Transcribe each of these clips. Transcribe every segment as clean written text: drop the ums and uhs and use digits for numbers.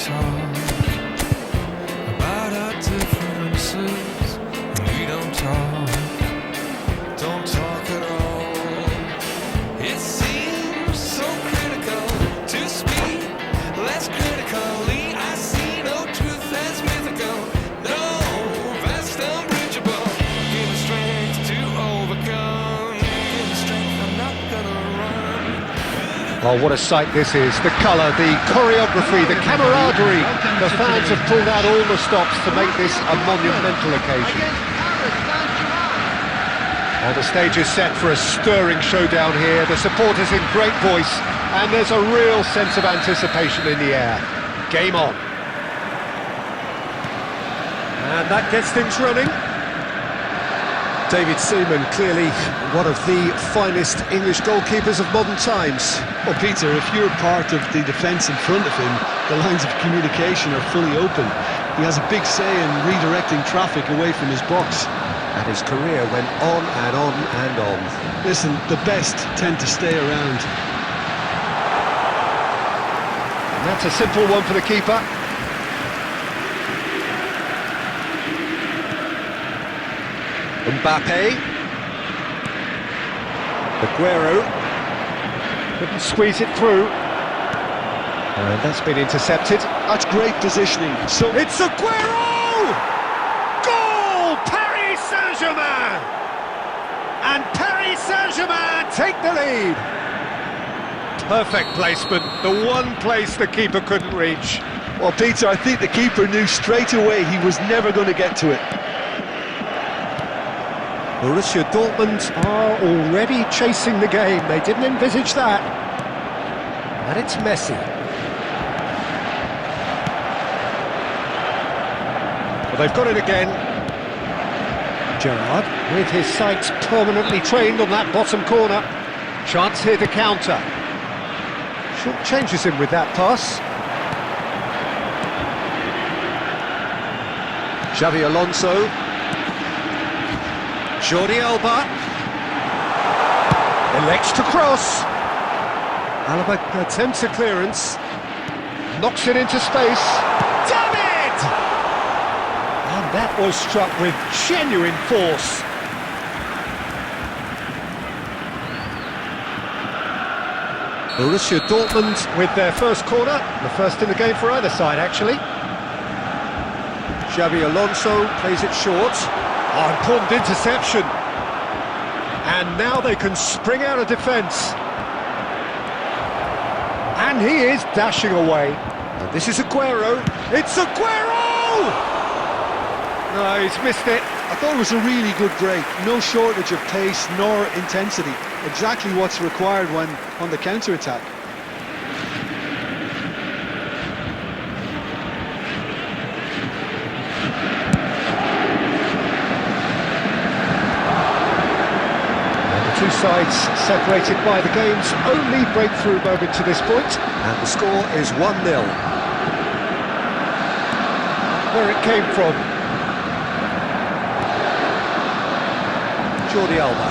talk about our differences, and we don't talk at all. It seems so critical to speak less critically. I see no truth that's mythical, no vast unbridgeable. Give me strength to overcome, give me strength, I'm not gonna run. Oh, what a sight this is. The colour, the choreography, the camaraderie. The fans have pulled out all the stops to make this a monumental occasion. Well, the stage is set for a stirring showdown here. The supporters in great voice, and there's a real sense of anticipation in the air. Game on. And that gets things running. David Seaman, clearly one of the finest English goalkeepers of modern times. Well, Peter, if you're part of the defence in front of him, the lines of communication are fully open. He has a big say in redirecting traffic away from his box. And his career went on and on and on. Listen, the best tend to stay around. And that's a simple one for the keeper. Mbappe. Agüero. Couldn't squeeze it through. And that's been intercepted. That's great positioning. So It's Agüero! Goal! Paris Saint-Germain! And Paris Saint-Germain take the lead. Perfect placement, the one place the keeper couldn't reach. well, Peter, I think the keeper knew straight away he was never going to get to it. Borussia Dortmund are already chasing the game. They didn't envisage that. And it's Messi. Well, they've got it again. Gerrard, with his sights permanently trained on that bottom corner. Chance here to counter. Short changes him with that pass. Xavi Alonso. Jordi Alba elects to cross. Alaba attempts a clearance, knocks it into space. Damn it! And that was struck with genuine force. Borussia Dortmund With their first corner, the first in the game for either side actually. Xavi Alonso plays it short. Oh, important interception. And now they can spring out of defence. And he is dashing away. And this is Agüero. It's Agüero! No, he's missed it. I thought it was a really good break. No shortage of pace nor intensity. Exactly what's required when on the counter-attack. Two sides separated by the game's only breakthrough moment to this point. and the score is 1-0. Where it came from. Jordi Alba.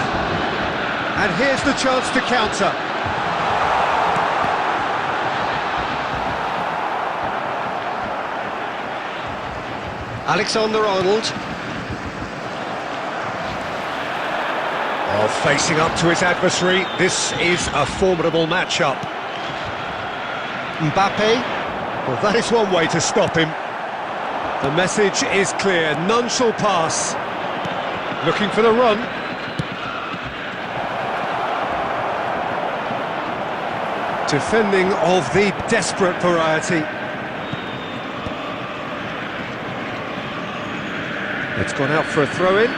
And here's the chance to counter. Alexander-Arnold. Oh, facing up to his adversary, this is a formidable matchup. Mbappe. Well, that is one way to stop him. The message is clear, none shall pass. Looking for the run. Defending of the desperate variety. It's gone out for a throw-in.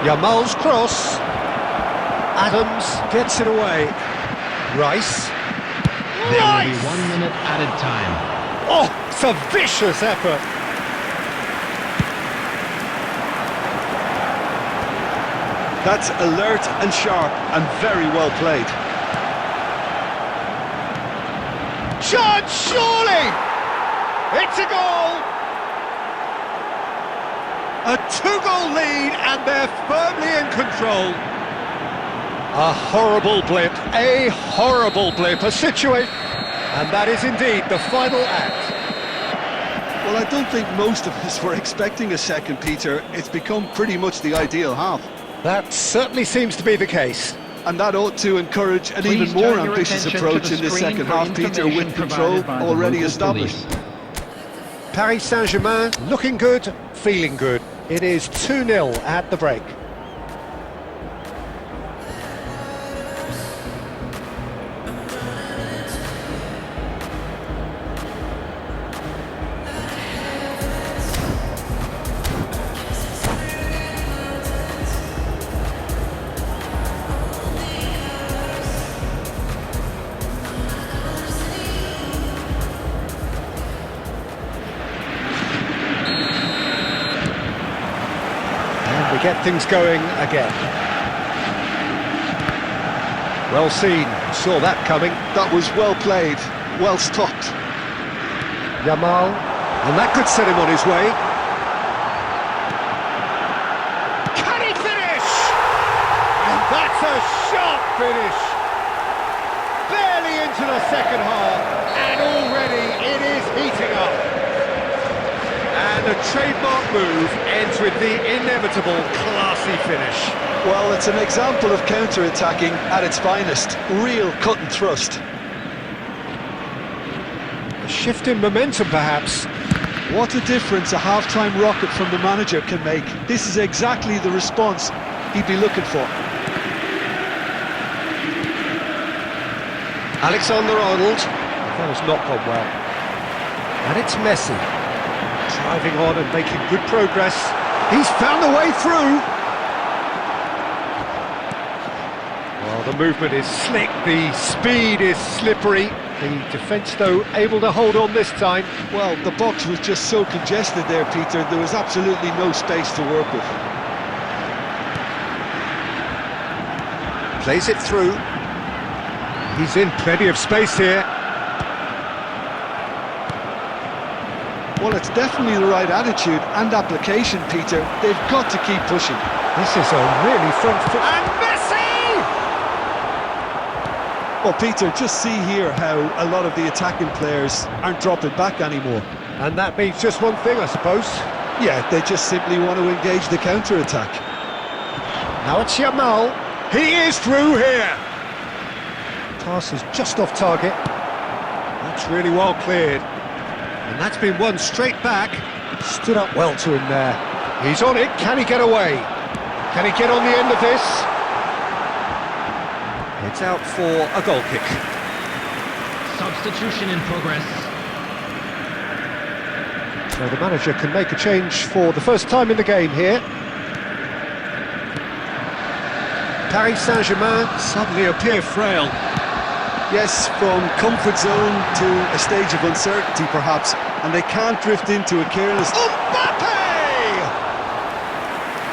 Yamal's cross. Adams gets it away. Rice. There will be 1 minute added time. Oh, it's a vicious effort. That's alert and sharp and very well played. Shot, surely! It's a goal! A 2-goal lead and they're firmly in control. A horrible blip, a situation. And that is indeed the final act. Well, I don't think most of us were expecting a second, Peter. It's become pretty much the ideal half. That certainly seems to be the case. And that ought to encourage an Please even more turn your ambitious attention approach to the in this screen second for half, Peter, with information control provided by the already local established. police. Paris Saint-Germain looking good, feeling good. It is 2-0 at the break. We get things going again. Well seen, saw that coming. That was well played, well stopped. Yamal, and that could set him on his way. Can he finish? And that's a sharp finish. Barely into the second half, and already it is heating up. And the trademark move ends with the inevitable classy finish. Well, it's an example of counter-attacking at its finest. Real cut and thrust. A shift in momentum, perhaps. What a difference a half-time rocket from the manager can make. This is exactly the response he'd be looking for. Alexander-Arnold. That has not gone well. And it's Messi. Driving on and making good progress. He's found the way through. Well, the movement is slick, the speed is slippery. The defence, though, able to hold on this time. Well, the box was just so congested there, Peter. There was absolutely no space to work with. Plays it through. He's in plenty of space here. Well, it's definitely the right attitude and application, Peter. They've got to keep pushing. This is a really front foot. And Messi! Well, Peter, just see here how a lot of the attacking players aren't dropping back anymore. And that means just one thing, I suppose. Yeah, they just simply want to engage the counter-attack. Now it's Yamal. He is through here. Pass is just off target. That's really well cleared. And that's been won straight back. Stood up well to him there. He's on it. Can he get away? Can he get on the end of this? It's out for a goal kick. Substitution in progress. So the manager can make a change for the first time in the game here. Paris Saint-Germain suddenly appear frail. Yes, from comfort zone to a stage of uncertainty, perhaps, and they can't drift into a careless... Mbappe!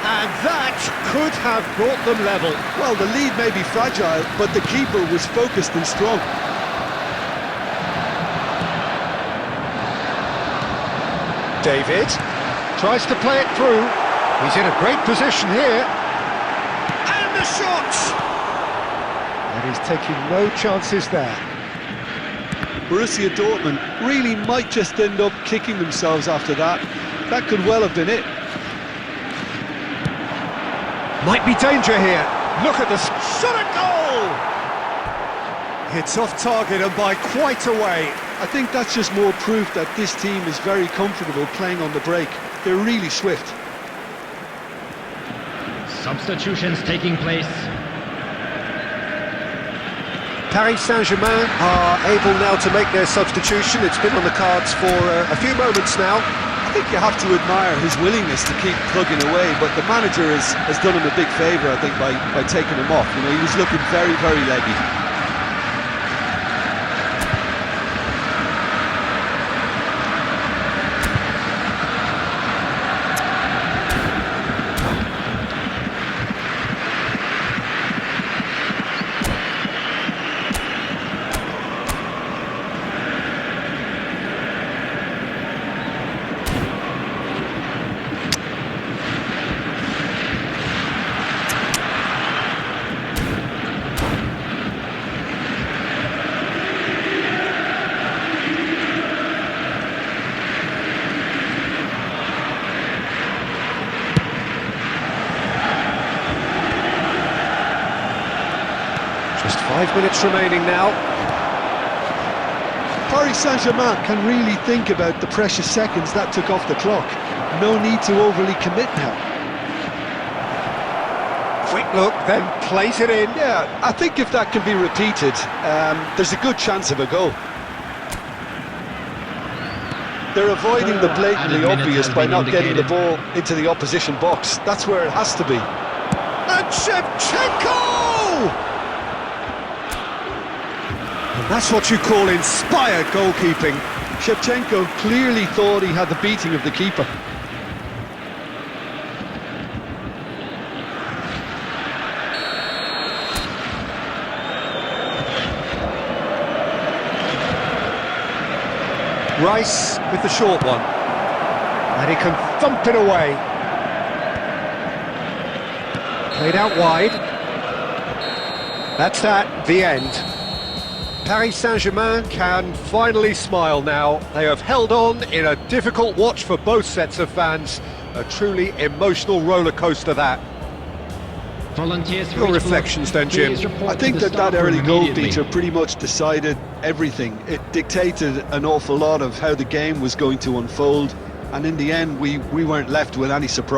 And that could have brought them level. Well, the lead may be fragile, but the keeper was focused and strong. David tries to play it through. He's in a great position here. And the shot! And he's taking no chances there. Borussia Dortmund really might just end up kicking themselves after that. That could well have been it. Might be danger here. Look at this shot at goal! It's off target and by quite a way. I think that's just more proof that this team is very comfortable playing on the break. They're really swift. Substitutions taking place. Paris Saint-Germain are able now to make their substitution. It's been on the cards for a few moments now. I think you have to admire his willingness to keep plugging away, but the manager has done him a big favour, I think, by taking him off. You know, he was looking very, very leggy. Just 5 minutes remaining now. Paris Saint-Germain can really think about the precious seconds that took off the clock. No need to overly commit now. Quick look, then plays it in. Yeah, I think if that can be repeated, there's a good chance of a goal. They're avoiding the blatantly obvious by not getting the ball into the opposition box. That's where it has to be. And Shevchenko! And that's what you call inspired goalkeeping. Shevchenko clearly thought he had the beating of the keeper. Rice with the short one. And he can thump it away. Played out wide. That's that, the end. Paris Saint-Germain can finally smile now. They have held on in a difficult watch for both sets of fans. A truly emotional roller coaster that. Volunteers for Your each reflections block. then, Jim? Please report I think to the that staff room early goal, immediately. Peter, pretty much decided everything. It dictated an awful lot of how the game was going to unfold, and in the end we weren't left with any surprise.